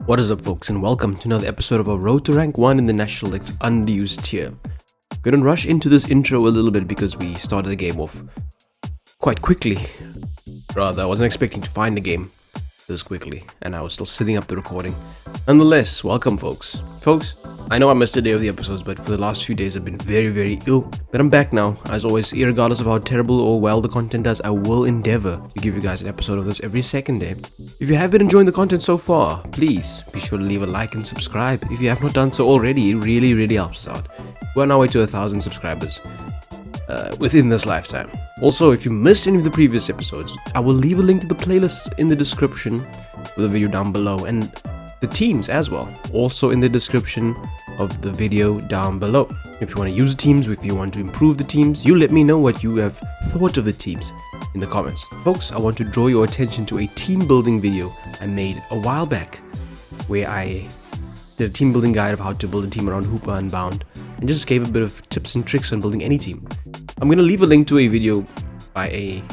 What is up, folks, and welcome to another episode of our Road to Rank 1 in the National Dex UU Tier. Gonna rush into this intro a little bit because we started the game off quite quickly. Rather, I wasn't expecting to find the game this quickly, and I was still setting up the recording. Nonetheless, welcome, folks. Folks, I know I missed a day of the episodes, but for the last few days I've been very ill. But I'm back now. As always, regardless of how terrible or well the content does, I will endeavor to give you guys an episode of this every second day. If you have been enjoying the content so far, please be sure to leave a like and subscribe. If you have not done so already, it really helps us out. We're on our way to 1,000 subscribers within this lifetime. Also, if you missed any of the previous episodes, I will leave a link to the playlists in the description with the video down below, and the teams as well, also in the description of the video down below. If you want to use the teams, if you want to improve the teams, you let me know what you have thought of the teams in the comments. Folks, I want to draw your attention to a team building video I made a while back, where I did a team building guide of how to build a team around Hooper Unbound, and just gave a bit of tips and tricks on building any team. I'm going to leave a link to a video by a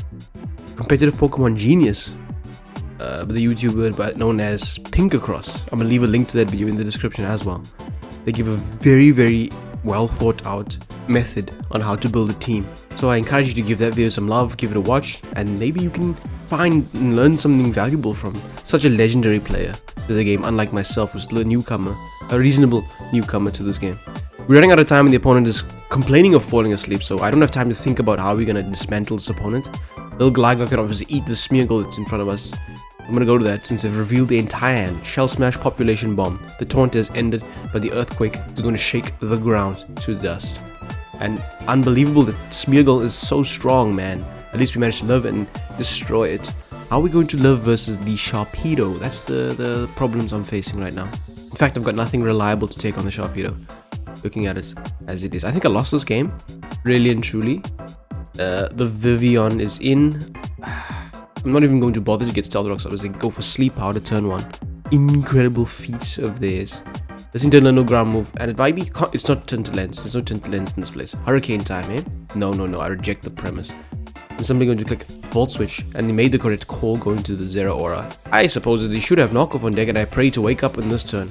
competitive Pokemon genius, the YouTuber known as Pinkacross. I'm going to leave a link to that video in the description as well. They give a very well thought out method on how to build a team. So I encourage you to give that video some love, give it a watch, and maybe you can find and learn something valuable from such a legendary player to the game, unlike myself, who's still a newcomer, a reasonable newcomer to this game. We're running out of time and the opponent is complaining of falling asleep, so I don't have time to think about how we're going to dismantle this opponent. Little Gligar can obviously eat the Smeargle that's in front of us. I'm going to go to that since they've revealed the entire hand. Shell Smash, Population Bomb. The taunt has ended, but the Earthquake is going to shake the ground to dust. And unbelievable that Smeargle is so strong, man. At least we managed to live and destroy it. How are we going to live versus the Sharpedo? That's the problems I'm facing right now. In fact, I've got nothing reliable to take on the Sharpedo, looking at it as it is. I think I lost this game, really and truly. The Vivian is in. I'm not even going to bother to get Stealth Rocks up as they go for Sleep Powder turn 1. Incredible feat of theirs. They seem to learn no ground move, and it might be. It's not Tintalens. There's no Tintalens in this place. Hurricane time, eh? No. I reject the premise. I'm simply going to click Volt Switch, and they made the correct call going to the Zeraora. I suppose they should have knockoff on deck, and I pray to wake up in this turn.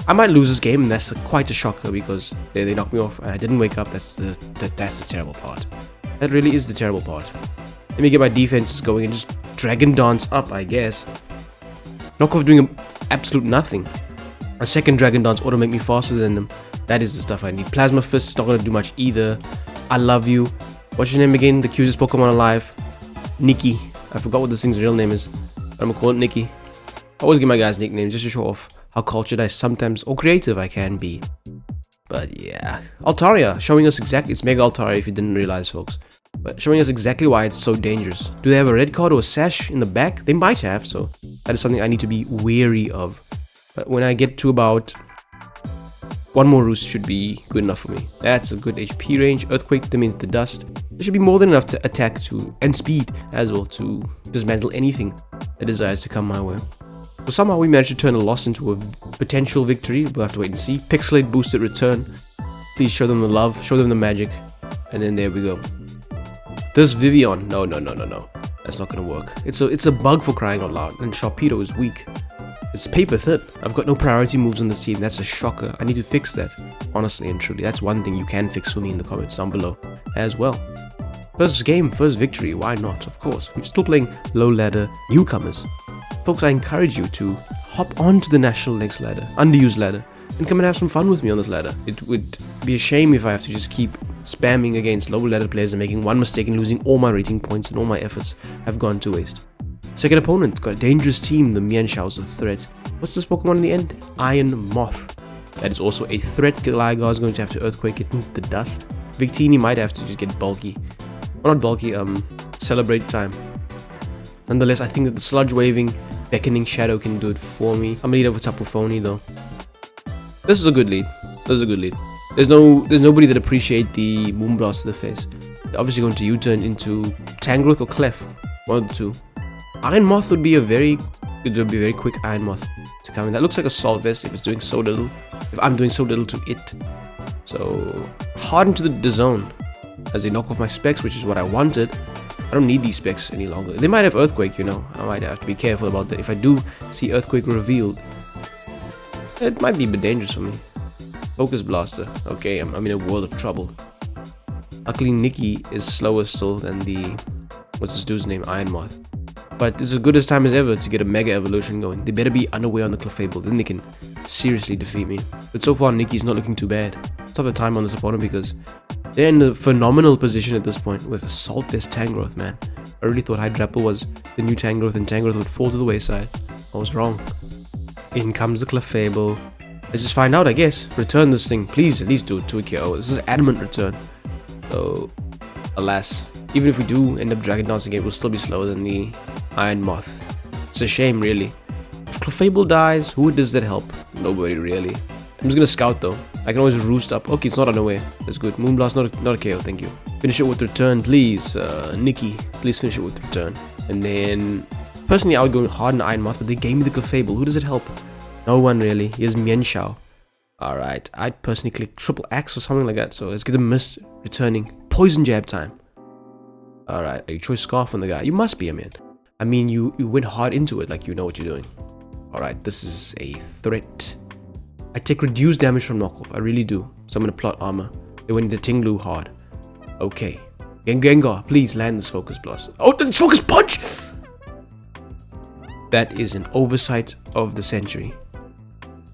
I might lose this game, and that's quite a shocker because they knocked me off, and I didn't wake up. That's the terrible part. That really is the terrible part. Let me get my defense going and just Dragon Dance up, I guess. Knockoff doing absolute nothing. A second Dragon Dance ought to make me faster than them. That is the stuff I need. Plasma Fist is not going to do much either. I love you. What's your name again? The cutest Pokemon alive. Nikki. I forgot what this thing's real name is, but I'm going to call it Nikki. I always give my guys nicknames just to show off how cultured I sometimes, or creative I can be. But yeah. Altaria, showing us exactly, it's Mega-Altaria if you didn't realize, folks. But showing us exactly why it's so dangerous. Do they have a red card or a sash in the back? They might have, so that is something I need to be wary of. But when I get to about one more roost should be good enough for me. That's a good HP range. Earthquake them into the dust. There should be more than enough to attack to and speed as well to dismantle anything that desires to come my way. So somehow we managed to turn a loss into a potential victory. We'll have to wait and see. Pixilate boosted return. Please show them the love, show them the magic, and then there we go. This Vivian, no, that's not gonna work. It's a bug for crying out loud, and Sharpedo is weak. It's paper thin. I've got no priority moves on this team. That's a shocker. I need to fix that, honestly and truly. That's one thing you can fix for me in the comments down below as well. First game, first victory. Why not? Of course. We're still playing low ladder newcomers. Folks, I encourage you to hop onto the National Dex ladder, underused ladder, and come and have some fun with me on this ladder. It would be a shame if I have to just keep spamming against low ladder players and making one mistake and losing all my rating points and all my efforts have gone to waste. Second opponent, got a dangerous team, the Mienshau's a threat. What's this Pokemon in the end? Iron Moth. That is also a threat. Gligar is going to have to Earthquake it into the dust. Victini might have to just get bulky. Or not bulky, Celebrate time. Nonetheless, I think that the Sludge Waving, Beckoning Shadow can do it for me. I'm gonna lead over Tapu Fini though. This is a good lead. There's nobody that appreciate the Moonblast to the face. They're obviously going to U-turn into Tangrowth or Clef. One of the two. Iron Moth would be a very quick Iron Moth to come in. That looks like a Salt Vest if it's doing so little. If I'm doing so little to it. So hard into the zone as they knock off my specs, which is what I wanted. I don't need these specs any longer. They might have Earthquake, you know. I might have to be careful about that. If I do see Earthquake revealed, It might be a bit dangerous for me. Focus Blaster. Okay, I'm in a world of trouble. Luckily, Nikki is slower still than the... What's this dude's name? Iron Moth. But it's as good as time as ever to get a Mega Evolution going. They better be unaware on the Clefable, then they can seriously defeat me. But so far, Nikki's not looking too bad. Let's have the time on this opponent because they're in a phenomenal position at this point with Assault Vest Tangrowth, man. I really thought Hydrapple was the new Tangrowth and Tangrowth would fall to the wayside. I was wrong. In comes the Clefable. Let's just find out, I guess. Return this thing. Please, at least do it to a KO. This is adamant return. So, alas. Even if we do end up Dragon Dancing it, we'll still be slower than the Iron Moth. It's a shame, really. If Clefable dies, who does that help? Nobody, really. I'm just gonna scout, though. I can always roost up. Okay, it's not unaware. That's good. Moonblast, not a KO, thank you. Finish it with Return, please. Nikki, please finish it with Return. And then, personally, I would go hard on Iron Moth, but they gave me the Clefable. Who does it help? No one, really. Here's Mienshao. Alright, I'd personally click Triple Axe or something like that. So let's get a Mist returning. Poison Jab time. Alright, are you Choice Scarf on the guy? You must be, I mean, you went hard into it like you know what you're doing. Alright, this is a threat. I take reduced damage from knockoff, I really do. So I'm gonna plot armor. They went into Tinglu hard. Okay. Gengar, please land this Focus Blast. Oh, it's Focus Punch! That is an oversight of the century.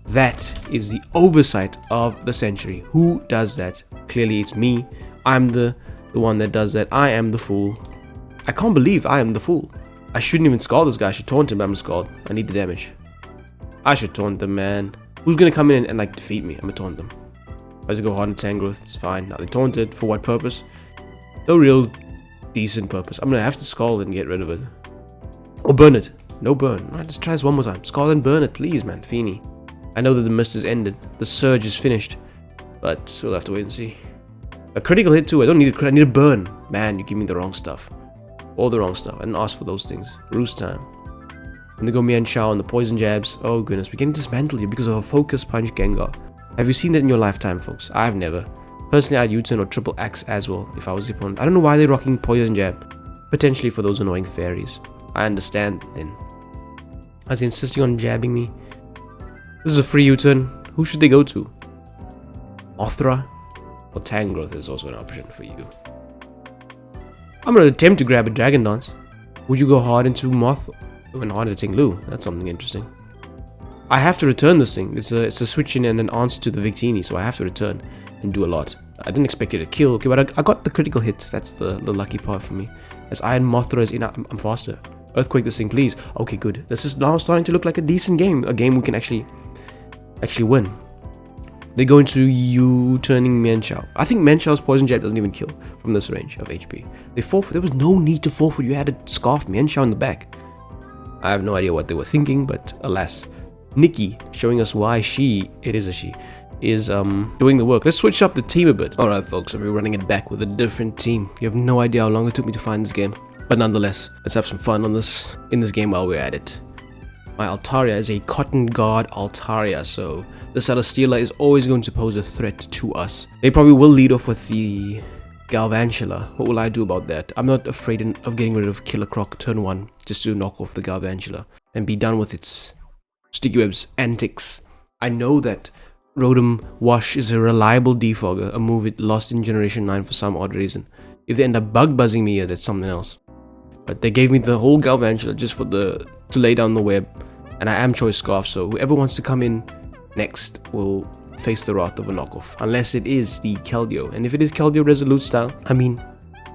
That is the oversight of the century. Who does that? Clearly it's me. I'm the one that does that. I am the fool. I can't believe I am the fool. I shouldn't even Scald this guy. I should taunt him, but I'm Scald. I need the damage. I should taunt them, man. Who's gonna come in and like defeat me? I'm gonna taunt them. I just go hard on Tangrowth. It's fine. Now they taunted. For what purpose? No real decent purpose. I'm gonna have to Scald and get rid of it. Or burn it. No burn. Alright, let's try this one more time. Scald and burn it, please, man. Feeny. I know that the mist has ended. The surge is finished. But we'll have to wait and see. A critical hit too. I don't need a crit. I need a burn. Man, you give me the wrong stuff. All the wrong stuff. I didn't ask for those things. Roost time. And they go Mienshao and the poison jabs. Oh goodness, we're getting dismantled here because of a Focus Punch Gengar. Have you seen that in your lifetime, folks? I've never. Personally, I'd U-turn or Triple Axe as well if I was the opponent. I don't know why they're rocking poison jab. Potentially for those annoying fairies. I understand then. As they insisting on jabbing me. This is a free U-turn. Who should they go to? Mothra? Or Tangrowth is also an option for you. I'm gonna attempt to grab a Dragon Dance. Would you go hard into Moth? Went hard into Tinglu. That's something interesting. I have to return this thing. It's a switch in and an answer to the Victini, so I have to return and do a lot. I didn't expect it to kill, okay, but I got the critical hit. That's the lucky part for me. As Iron Mothra is in, I'm faster. Earthquake this thing, please. Okay, good. This is now starting to look like a decent game. A game we can actually win. They go into U-turning Mienshao. I think Mienshao's poison jab doesn't even kill from this range of HP. They forfeit. There was no need to forfeit. You had to scarf Mienshao in the back. I have no idea what they were thinking, but alas. Nikki showing us why it is doing the work. Let's switch up the team a bit. Alright folks, I'll be running it back with a different team. You have no idea how long it took me to find this game. But nonetheless, let's have some fun in this game while we're at it. My Altaria is a Cotton Guard Altaria, so the Celesteela is always going to pose a threat to us. They probably will lead off with the Galvantula. What will I do about that? I'm not afraid of getting rid of Killer Croc turn 1 just to knock off the Galvantula and be done with its Sticky Web's antics. I know that Rotom Wash is a reliable defogger, a move it lost in Generation 9 for some odd reason. If they end up bug buzzing me here, that's something else. But they gave me the whole Galvantula just to lay down the web, and I am Choice Scarf, so whoever wants to come in next will face the wrath of a knockoff, unless it is the Keldeo. And if it is Keldeo Resolute style, I mean,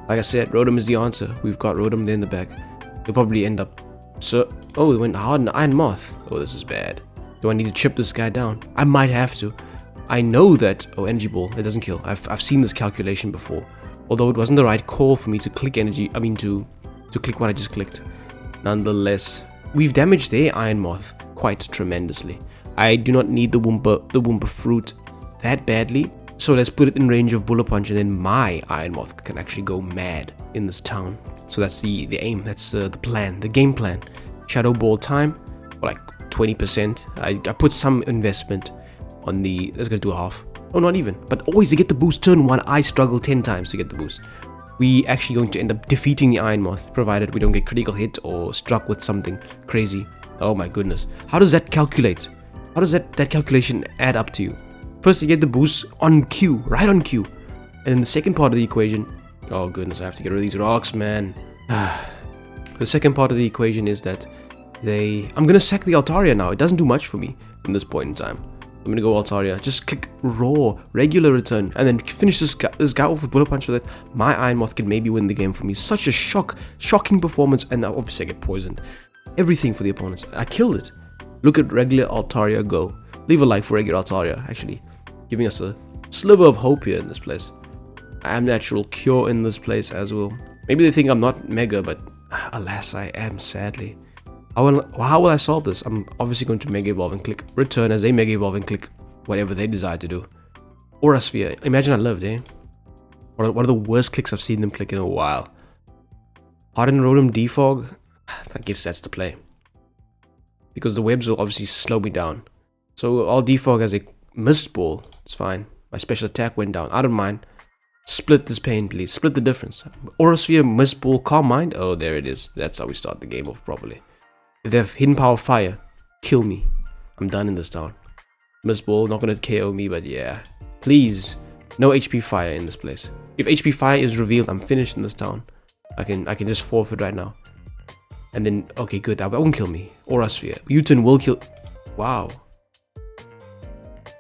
like I said, Rotom is the answer. We've got Rotom there in the back. They'll probably end up. So, oh, they went hard on Iron Moth. Oh, this is bad. Do I need to chip this guy down? I might have to. I know that. Oh, Energy Ball. It doesn't kill. I've seen this calculation before. Although it wasn't the right call for me to click energy. I mean to click what I just clicked. Nonetheless, we've damaged their Iron Moth quite tremendously. I do not need the Wumpa fruit that badly. So let's put it in range of Bullet Punch, and then my Iron Moth can actually go mad in this town. So that's the aim. That's the plan. The game plan. Shadow Ball time. Like 20%. I put some investment on the. Let's go do a half. Oh, not even. But always they get the boost turn 1. I struggle 10 times to get the boost. We actually going to end up defeating the Iron Moth, provided we don't get critical hit or struck with something crazy. Oh my goodness. How does that calculate? How does that calculation add up to you? First, you get the boost on cue, right on cue. And then the second part of the equation... Oh goodness, I have to get rid of these rocks, man. The second part of the equation is that I'm gonna sack the Altaria now. It doesn't do much for me in this point in time. I'm gonna go Altaria, just click raw, regular return, and then finish this guy off with Bullet Punch so that my Iron Moth can maybe win the game for me. Such a shocking performance, and obviously I get poisoned. Everything for the opponents. I killed it. Look at regular Altaria go. Leave a like for regular Altaria, actually. Giving us a sliver of hope here in this place. I am natural cure in this place as well. Maybe they think I'm not Mega, but alas, I am, sadly. How will I solve this? I'm obviously going to Mega Evolve and click Return as a Mega Evolve and click whatever they decide to do. Aura Sphere. Imagine I lived, eh? One of the worst clicks I've seen them click in a while. Hardened Rotom Defog. I guess that's the play. Because the webs will obviously slow me down. So I'll defog as a Mist Ball. It's fine. My special attack went down. I don't mind. Split this pain, please. Split the difference. Aura Sphere, Mist Ball, Calm Mind. Oh, there it is. That's how we start the game off properly. If they have Hidden Power Fire, kill me. I'm done in this town. Mist Ball, not gonna KO me, but yeah. Please, no HP Fire in this place. If HP Fire is revealed, I'm finished in this town. I can just forfeit right now. And then, okay, good. That won't kill me. Aura Sphere. U-turn will kill. Wow.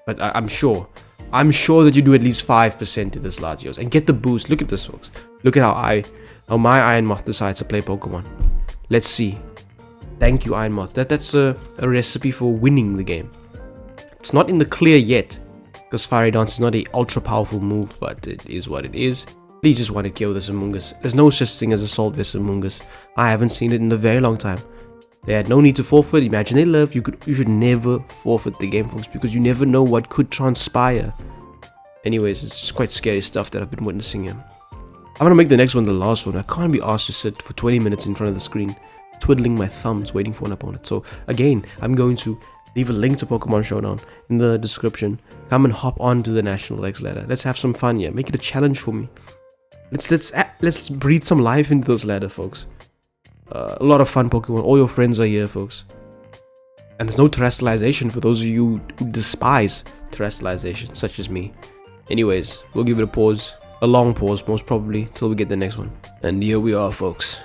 But I'm sure that you do at least 5% to this Latios and get the boost. Look at this, folks. Look at how my Iron Moth decides to play Pokemon. Let's see. Thank you, Iron Moth. That's a recipe for winning the game. It's not in the clear yet, because Fiery Dance is not a ultra powerful move, but it is what it is. Please just want to kill this Amoonguss. There's no such thing as Assault Vest Amoonguss. I haven't seen it in a very long time. They had no need to forfeit. Imagine they lived. You should never forfeit the game, folks, because you never know what could transpire. Anyways, it's quite scary stuff that I've been witnessing here. I'm gonna make the next one the last one. I can't be asked to sit for 20 minutes in front of the screen, twiddling my thumbs, waiting for an opponent. So again, I'm going to leave a link to Pokemon Showdown in the description. Come and hop on to the National Dex ladder. Let's have some fun here. Make it a challenge for me. Let's breathe some life into those ladder, folks. A lot of fun Pokemon. All your friends are here, folks. And there's no terrestrialization for those of you who despise terrestrialization, such as me. Anyways, we'll give it a pause. A long pause, most probably, till we get the next one. And here we are, folks.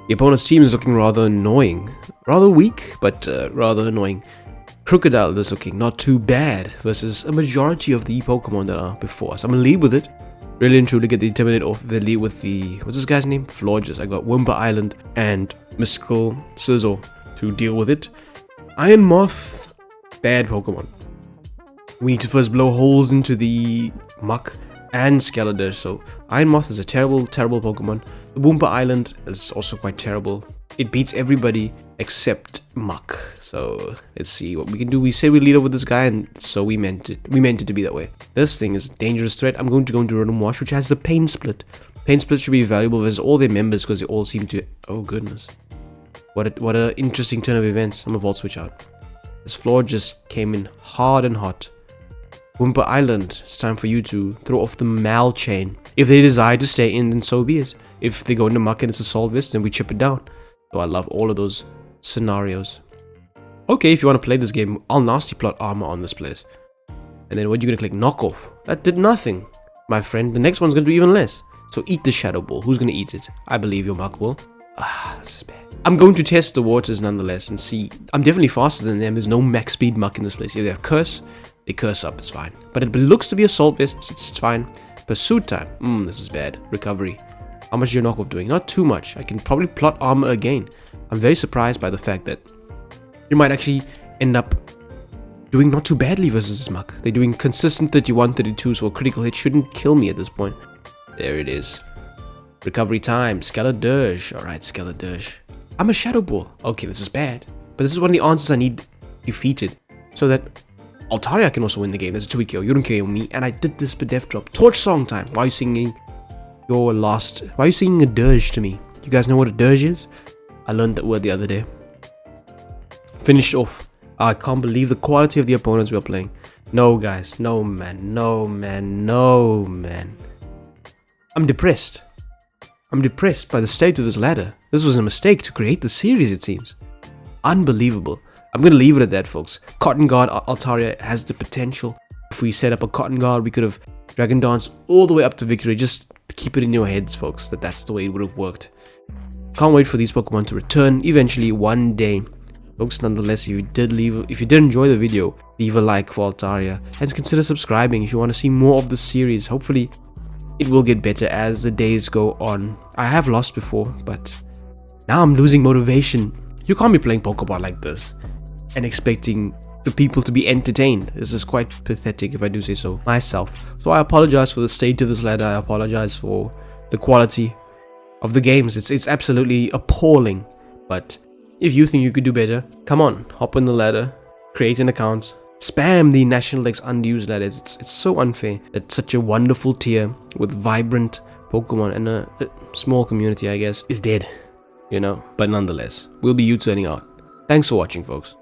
The opponent's team is looking rather annoying. Rather weak, but rather annoying. Crocodile is looking not too bad versus a majority of the Pokemon that are before us. I'm gonna lead with it. Really and truly get the Intimidate off the lead with the... What's this guy's name? Florges. I got Wumpa Island and Mystical Scizor to deal with it. Iron Moth. Bad Pokemon. We need to first blow holes into the Muck and Skeletor. So Iron Moth is a terrible, terrible Pokemon. The Wumpa Island is also quite terrible. It beats everybody except Muck. So let's see what we can do. We said we lead over this guy, and so we meant it. We meant it to be that way. This thing is a dangerous threat. I'm going to go into Rotom Wash, which has the Pain Split. Pain Split should be valuable versus all their members because they all seem to... Oh goodness. What a interesting turn of events. I'm a Volt Switch out. This floor just came in hard and hot. Wumpa Island, it's time for you to throw off the Mal Chain. If they decide to stay in, then so be it. If they go into Muck and it's Assault Vest, then we chip it down. So I love all of those scenarios. Okay, if you want to play this game, I'll Nasty Plot Armor on this place. And then what are you going to click? Knock Off. That did nothing, my friend. The next one's going to do even less. So eat the Shadow Ball. Who's going to eat it? I believe your Muck will. This is bad. I'm going to test the waters nonetheless and see. I'm definitely faster than them. There's no max speed Muck in this place. If they have Curse, they curse up. It's fine. But it looks to be Assault Vest. It's fine. Pursuit time. This is bad. Recovery. How much is your knockoff doing? Not too much. I can probably plot armor again. I'm very surprised by the fact that you might actually end up doing not too badly versus this Muck. They're doing consistent 31, 32, so a critical hit shouldn't kill me at this point. There it is. Recovery time. Skeledirge. Alright, Skeledirge. I'm a Shadow Ball. Okay, this is bad. But this is one of the answers I need defeated. So that Altaria can also win the game. There's a 2-week KO. You don't KO me. And I did this for Death Drop. Torch Song time. Why are you singing your last... Why are you singing a dirge to me? You guys know what a dirge is? I learned that word the other day. Finished off. I can't believe the quality of the opponents we're playing. No, guys. No, man. No, man. No, man. I'm depressed. I'm depressed by the state of this ladder. This was a mistake to create the series, it seems. Unbelievable. I'm gonna leave it at that, folks. Cotton Guard Altaria has the potential. If we set up a Cotton Guard, we could have Dragon Dance all the way up to victory. Just keep it in your heads, folks, that's the way it would have worked. Can't wait for these Pokemon to return eventually one day. Folks, nonetheless, if you did enjoy the video, leave a like for Altaria and consider subscribing if you want to see more of the series. Hopefully, it will get better as the days go on. I have lost before, but now I'm losing motivation. You can't be playing Pokemon like this and expecting the people to be entertained. This is quite pathetic, if I do say so myself. So I apologize for the state of this ladder. I apologize for the quality of the games. It's absolutely appalling. But if you think you could do better, come on, hop on the ladder, create an account, spam the National Dex unused ladder. It's so unfair that such a wonderful tier with vibrant Pokemon and a small community, I guess, is dead, you know. But nonetheless, we'll be U-turning out. Thanks for watching, folks.